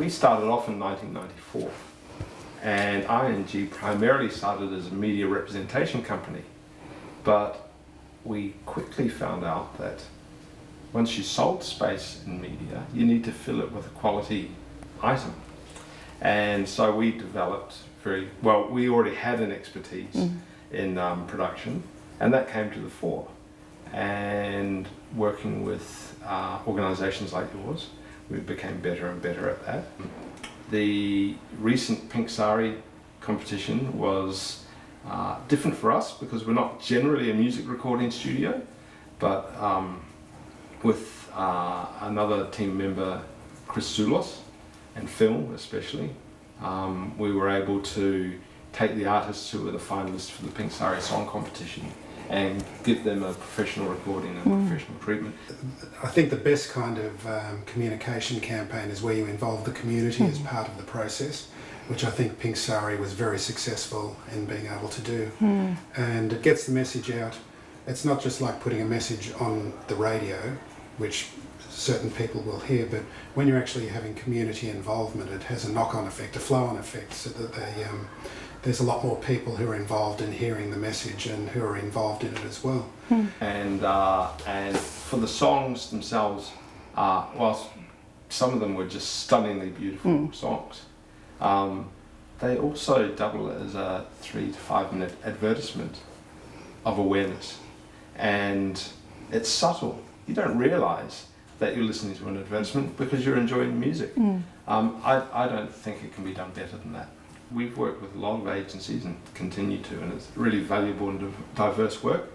we started off in 1994, and ING primarily started as a media representation company, but we quickly found out that once you sold space in media, you need to fill it with a quality item. And so we developed we already had an expertise in production, and that came to the fore. And working with organisations like yours, we became better and better at that. The recent Pink Sari competition was different for us because we're not generally a music recording studio, but with another team member, Chris Soulos, and Phil especially, we were able to take the artists who were the finalists for the Pink Sari Song Competition and give them a professional recording and professional treatment. I think the best kind of communication campaign is where you involve the community as part of the process, which I think Pink Sari was very successful in being able to do. And it gets the message out. It's not just like putting a message on the radio, which certain people will hear, but when you're actually having community involvement, it has a knock-on effect, a flow-on effect, so that there's a lot more people who are involved in hearing the message and who are involved in it as well. And for the songs themselves, whilst some of them were just stunningly beautiful songs, they also double as a 3 to 5 minute advertisement of awareness. And it's subtle. You don't realise that you're listening to an advertisement because you're enjoying music. I don't think it can be done better than that. We've worked with a lot of agencies and continue to, and it's really valuable and diverse work.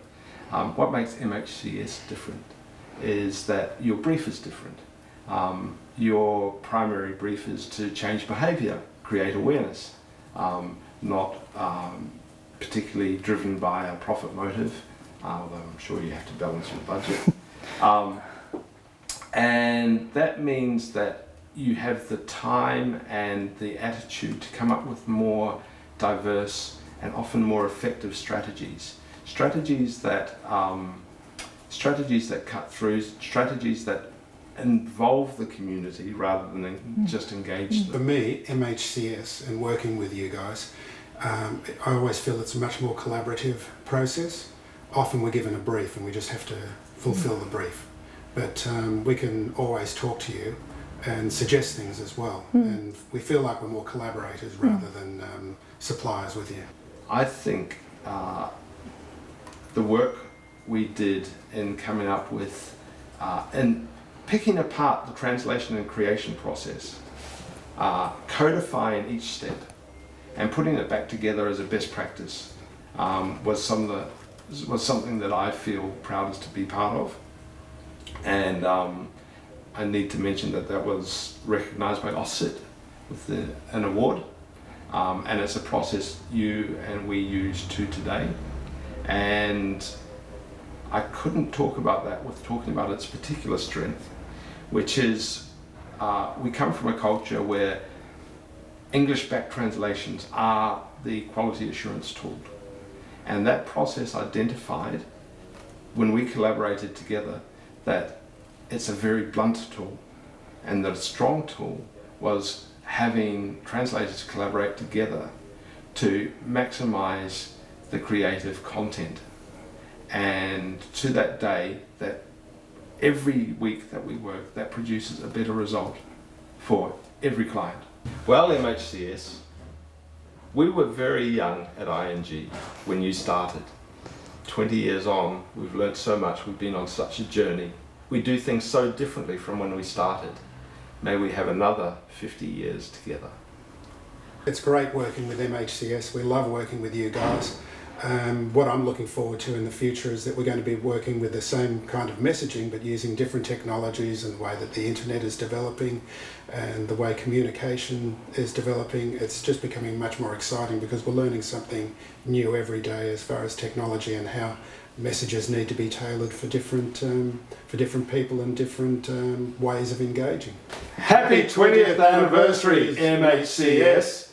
What makes MHCS different is that your brief is different. Your primary brief is to change behaviour, create awareness, not particularly driven by a profit motive, although I'm sure you have to balance your budget. And that means that you have the time and the attitude to come up with more diverse and often more effective strategies. Strategies that cut through, strategies that involve the community rather than just engage them. For me, MHCS and working with you guys, I always feel it's a much more collaborative process. Often we're given a brief and we just have to fulfill the brief. But we can always talk to you and suggest things as well. And we feel like we're more collaborators rather than suppliers with you. I think the work we did in coming up with and picking apart the translation and creation process, codifying each step and putting it back together as a best practice was something that I feel proudest to be part of. And I need to mention that was recognised by OSCIT with an award, and it's a process you and we use to today. And I couldn't talk about that with talking about its particular strength, which is we come from a culture where English-backed translations are the quality assurance tool. And that process identified, when we collaborated together, that it's a very blunt tool, and that a strong tool was having translators collaborate together to maximize the creative content. And to that day, that every week that we work, that produces a better result for every client. Well, MHCS, we were very young at ING when you started. 20 years on, we've learned so much, we've been on such a journey. We do things so differently from when we started. May we have another 50 years together. It's great working with MHCS. We love working with you guys. What I'm looking forward to in the future is that we're going to be working with the same kind of messaging, but using different technologies and the way that the internet is developing and the way communication is developing. It's just becoming much more exciting because we're learning something new every day as far as technology and how messages need to be tailored for different people and different ways of engaging. Happy 20th anniversary, MHCS!